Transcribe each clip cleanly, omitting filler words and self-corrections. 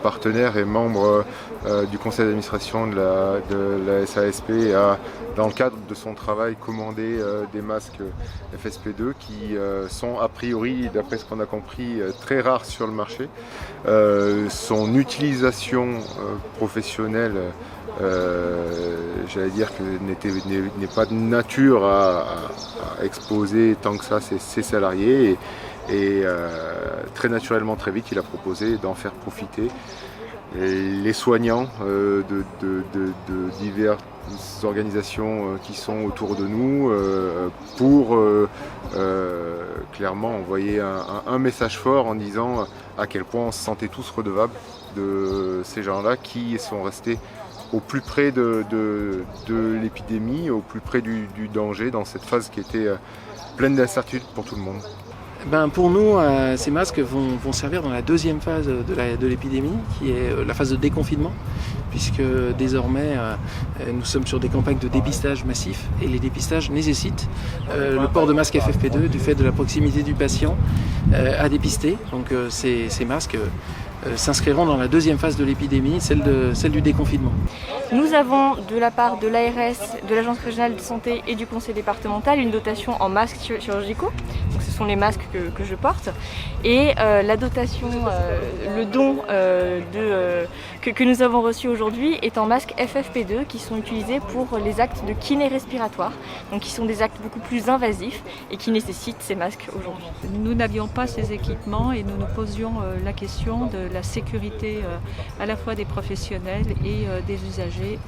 partenaire et membre du conseil d'administration de la SASP a, dans le cadre de son travail, commandé des masques FSP2 qui sont a priori, d'après ce qu'on a compris, très rares sur le marché. Son utilisation professionnelle, j'allais dire que n'est pas de nature à exposer tant que ça ses salariés et très naturellement, très vite, il a proposé d'en faire profiter les soignants de diverses organisations qui sont autour de nous pour clairement envoyer un message fort en disant à quel point on se sentait tous redevables de ces gens-là qui sont restés au plus près de l'épidémie, au plus près du danger dans cette phase qui était pleine d'incertitudes pour tout le monde. Pour nous, ces masques vont servir dans la deuxième phase de l'épidémie, qui est la phase de déconfinement, puisque désormais nous sommes sur des campagnes de dépistage massif et les dépistages nécessitent le port de masques FFP2 du fait de la proximité du patient à dépister. Donc ces masques s'inscriront dans la deuxième phase de l'épidémie, celle du déconfinement. Nous avons de la part de l'ARS, de l'Agence régionale de santé et du conseil départemental une dotation en masques chirurgicaux. Donc ce sont les masques que je porte. Et la dotation, le don que nous avons reçu aujourd'hui est en masques FFP2 qui sont utilisés pour les actes de kiné respiratoire, donc qui sont des actes beaucoup plus invasifs et qui nécessitent ces masques aujourd'hui. Nous n'avions pas ces équipements et nous nous posions la question de la sécurité à la fois des professionnels et des usagers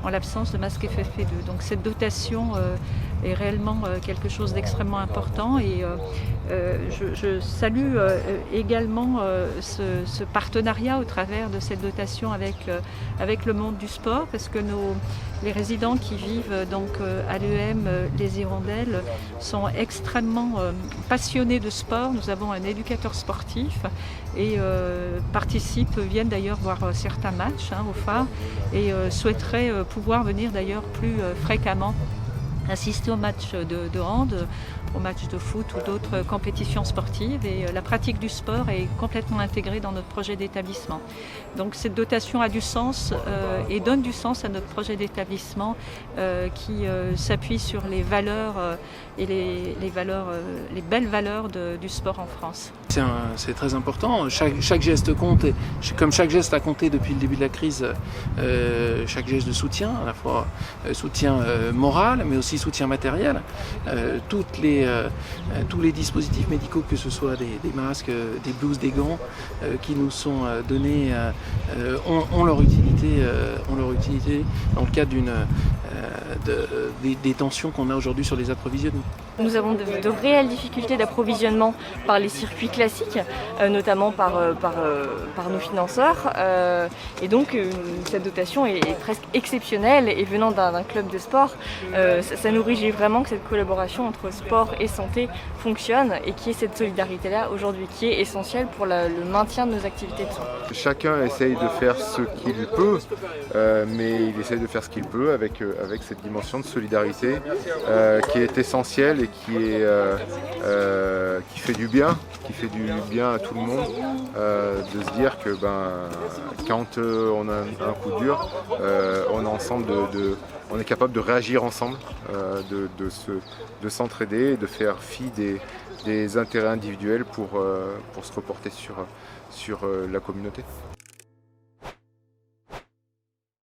en l'absence de masques FFP2. Donc cette dotation est réellement quelque chose d'extrêmement important et je salue également ce partenariat au travers de cette dotation avec le monde du sport, parce que les résidents qui vivent donc à l'EM Les Hirondelles sont extrêmement passionnés de sport. Nous avons un éducateur sportif et viennent d'ailleurs voir certains matchs au phare et souhaiteraient pouvoir venir d'ailleurs plus fréquemment assister aux matchs de hand, aux matchs de foot ou d'autres compétitions sportives, et la pratique du sport est complètement intégrée dans notre projet d'établissement. Donc cette dotation a du sens et donne du sens à notre projet d'établissement qui s'appuie sur les valeurs et les belles valeurs du sport en France. C'est très important, chaque geste compte, et comme chaque geste a compté depuis le début de la crise, chaque geste de soutien, à la fois soutien moral mais aussi soutien matériel, tous les dispositifs médicaux, que ce soit des masques, des blouses, des gants qui nous sont donnés ont leur utilité dans le cadre des tensions qu'on a aujourd'hui sur les approvisionnements. Nous avons de réelles difficultés d'approvisionnement par les circuits classiques, notamment par nos financeurs. Et donc cette dotation est presque exceptionnelle, et venant d'un club de sport, ça nous réjouit vraiment que cette collaboration entre sport et santé fonctionne et qu'il y ait cette solidarité-là aujourd'hui qui est essentielle pour le maintien de nos activités de soins. Chacun essaye de faire ce qu'il peut, mais il essaye de faire ce qu'il peut avec cette dimension de solidarité qui est essentielle et qui fait du bien à tout le monde, de se dire que quand on a un coup dur, on est capable de réagir ensemble, de s'entraider et de faire fi des intérêts individuels pour se reporter sur la communauté.